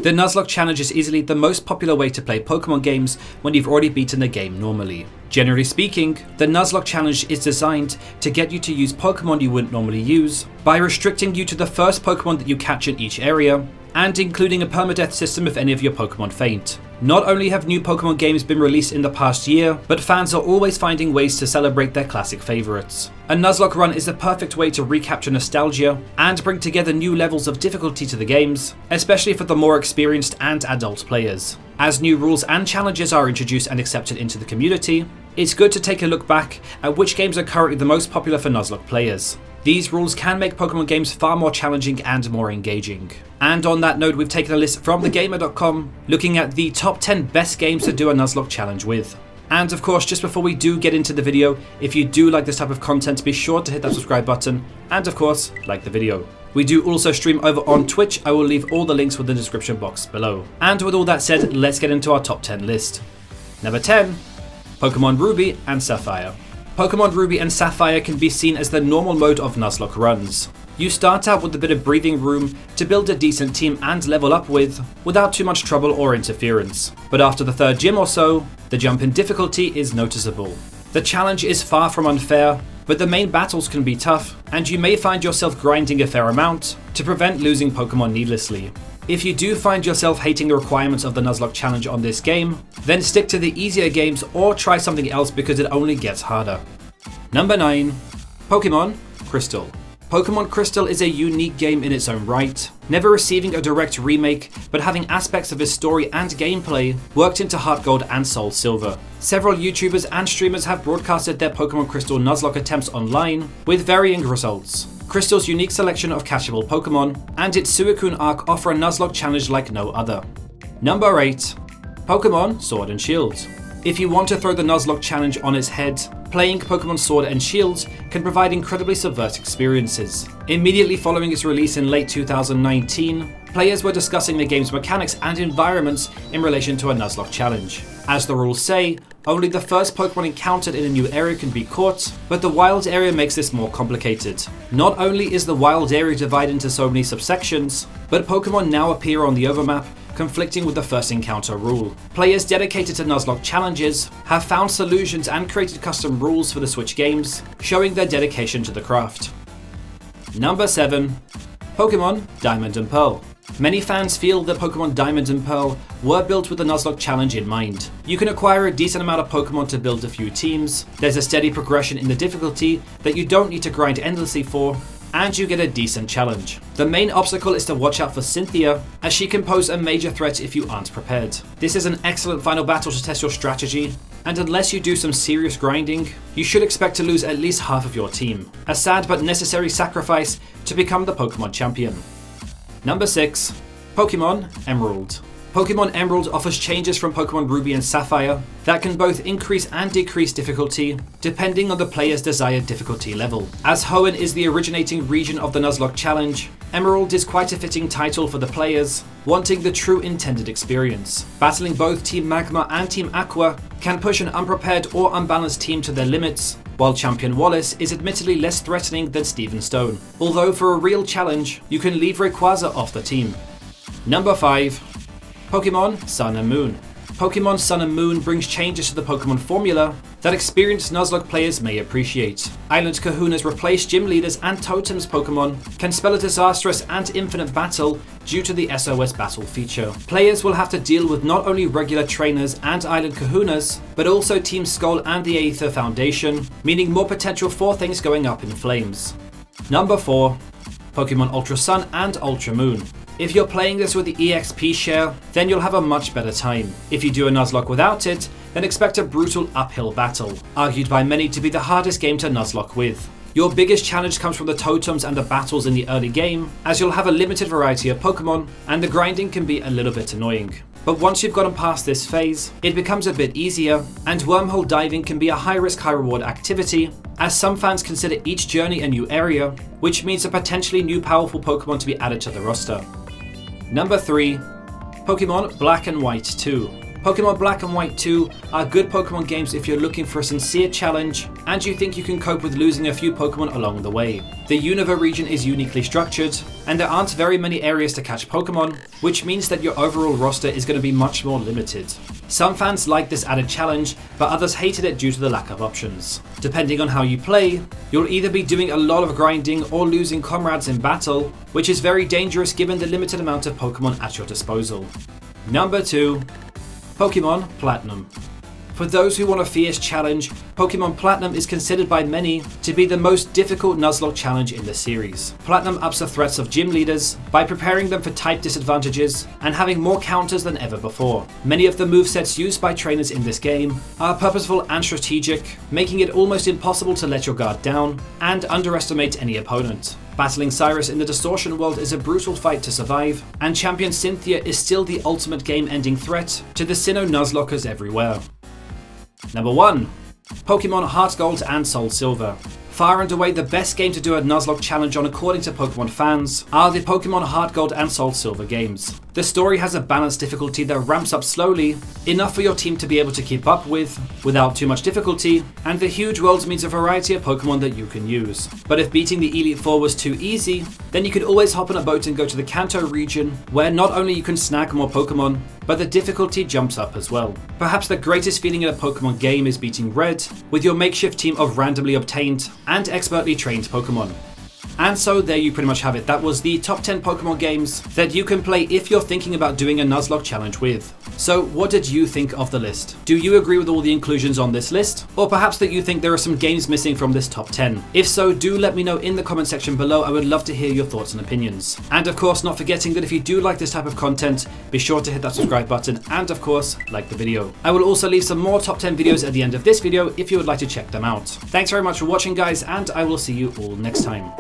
The Nuzlocke challenge is easily the most popular way to play Pokemon games when you've already beaten the game normally. Generally speaking, the Nuzlocke challenge is designed to get you to use Pokemon you wouldn't normally use by restricting you to the first Pokemon that you catch in each area, and including a permadeath system if any of your Pokemon faint. Not only have new Pokemon games been released in the past year, but fans are always finding ways to celebrate their classic favourites. A Nuzlocke run is the perfect way to recapture nostalgia and bring together new levels of difficulty to the games, especially for the more experienced and adult players. As new rules and challenges are introduced and accepted into the community, it's good to take a look back at which games are currently the most popular for Nuzlocke players. These rules can make Pokemon games far more challenging and more engaging. And on that note, we've taken a list from thegamer.com looking at the top 10 best games to do a Nuzlocke challenge with. And of course, just before we do get into the video, if you do like this type of content, be sure to hit that subscribe button and of course, like the video. We do also stream over on Twitch. I will leave all the links within the description box below. And with all that said, let's get into our top 10 list. Number 10, Pokémon Ruby and Sapphire. Pokémon Ruby and Sapphire can be seen as the normal mode of Nuzlocke runs. You start out with a bit of breathing room to build a decent team and level up with, without too much trouble or interference. But after the third gym or so, the jump in difficulty is noticeable. The challenge is far from unfair, but the main battles can be tough, and you may find yourself grinding a fair amount to prevent losing Pokemon needlessly. If you do find yourself hating the requirements of the Nuzlocke challenge on this game, then stick to the easier games or try something else because it only gets harder. Number 9, Pokémon Crystal. Pokémon Crystal is a unique game in its own right, never receiving a direct remake, but having aspects of its story and gameplay worked into HEARTGOLD and SOULSILVER. Several YouTubers and streamers have broadcasted their Pokémon Crystal Nuzlocke attempts online, with varying results. Crystal's unique selection of catchable Pokemon and its Suicune arc offer a Nuzlocke challenge like no other. Number 8, Pokémon Sword and Shield. If you want to throw the Nuzlocke challenge on its head, playing Pokémon Sword and Shield can provide incredibly subversive experiences. Immediately following its release in late 2019, players were discussing the game's mechanics and environments in relation to a Nuzlocke challenge. As the rules say, only the first Pokemon encountered in a new area can be caught, but the wild area makes this more complicated. Not only is the wild area divided into so many subsections, but Pokemon now appear on the overmap, conflicting with the first encounter rule. Players dedicated to Nuzlocke challenges have found solutions and created custom rules for the Switch games, showing their dedication to the craft. Number 7, Pokémon Diamond and Pearl. Many fans feel that Pokémon Diamond and Pearl were built with the Nuzlocke challenge in mind. You can acquire a decent amount of Pokemon to build a few teams, there's a steady progression in the difficulty that you don't need to grind endlessly for, and you get a decent challenge. The main obstacle is to watch out for Cynthia, as she can pose a major threat if you aren't prepared. This is an excellent final battle to test your strategy, and unless you do some serious grinding, you should expect to lose at least half of your team. A sad but necessary sacrifice to become the Pokemon champion. Number 6, Pokémon Emerald. Pokémon Emerald offers changes from Pokémon Ruby and Sapphire that can both increase and decrease difficulty depending on the player's desired difficulty level. As Hoenn is the originating region of the Nuzlocke challenge, Emerald is quite a fitting title for the players wanting the true intended experience. Battling both Team Magma and Team Aqua can push an unprepared or unbalanced team to their limits, while Champion Wallace is admittedly less threatening than Steven Stone, although for a real challenge, you can leave Rayquaza off the team. Number 5, Pokémon Sun and Moon. Pokémon Sun and Moon brings changes to the Pokémon formula that experienced Nuzlocke players may appreciate. Island Kahuna's replaced gym leaders and totems Pokémon can spell a disastrous and infinite battle due to the SOS battle feature. Players will have to deal with not only regular trainers and Island Kahunas, but also Team Skull and the Aether Foundation, meaning more potential for things going up in flames. Number 4, Pokémon Ultra Sun and Ultra Moon. If you're playing this with the EXP share, then you'll have a much better time. If you do a Nuzlocke without it, then expect a brutal uphill battle, argued by many to be the hardest game to Nuzlocke with. Your biggest challenge comes from the totems and the battles in the early game, as you'll have a limited variety of Pokemon, and the grinding can be a little bit annoying. But once you've gotten past this phase, it becomes a bit easier, and wormhole diving can be a high-risk, high-reward activity, as some fans consider each journey a new area, which means a potentially new powerful Pokemon to be added to the roster. Number 3, Pokémon Black and White 2. Pokemon Black and White 2 are good Pokemon games if you're looking for a sincere challenge and you think you can cope with losing a few Pokemon along the way. The Unova region is uniquely structured, and there aren't very many areas to catch Pokemon, which means that your overall roster is going to be much more limited. Some fans like this added challenge, but others hated it due to the lack of options. Depending on how you play, you'll either be doing a lot of grinding or losing comrades in battle, which is very dangerous given the limited amount of Pokemon at your disposal. Number 2. Pokemon Platinum. For those who want a fierce challenge, Pokemon Platinum is considered by many to be the most difficult Nuzlocke challenge in the series. Platinum ups the threats of gym leaders by preparing them for type disadvantages and having more counters than ever before. Many of the movesets used by trainers in this game are purposeful and strategic, making it almost impossible to let your guard down and underestimate any opponent. Battling Cyrus in the Distortion world is a brutal fight to survive, and Champion Cynthia is still the ultimate game-ending threat to the Sinnoh Nuzlockers everywhere. Number 1. Pokémon HEARTGOLD and SOULSILVER. Far and away the best game to do a Nuzlocke challenge on according to Pokemon fans are the Pokemon HEARTGOLD and SOULSILVER games. The story has a balanced difficulty that ramps up slowly, enough for your team to be able to keep up with, without too much difficulty, and the huge worlds means a variety of Pokemon that you can use. But if beating the Elite Four was too easy, then you could always hop on a boat and go to the Kanto region, where not only you can snag more Pokemon, but the difficulty jumps up as well. Perhaps the greatest feeling in a Pokemon game is beating Red with your makeshift team of randomly obtained and expertly trained Pokemon. And so there you pretty much have it. That was the top 10 Pokemon games that you can play if you're thinking about doing a Nuzlocke challenge with. So what did you think of the list? Do you agree with all the inclusions on this list? Or perhaps that you think there are some games missing from this top 10? If so, do let me know in the comment section below. I would love to hear your thoughts and opinions. And of course, not forgetting that if you do like this type of content, be sure to hit that subscribe button and of course, like the video. I will also leave some more top 10 videos at the end of this video if you would like to check them out. Thanks very much for watching guys, and I will see you all next time.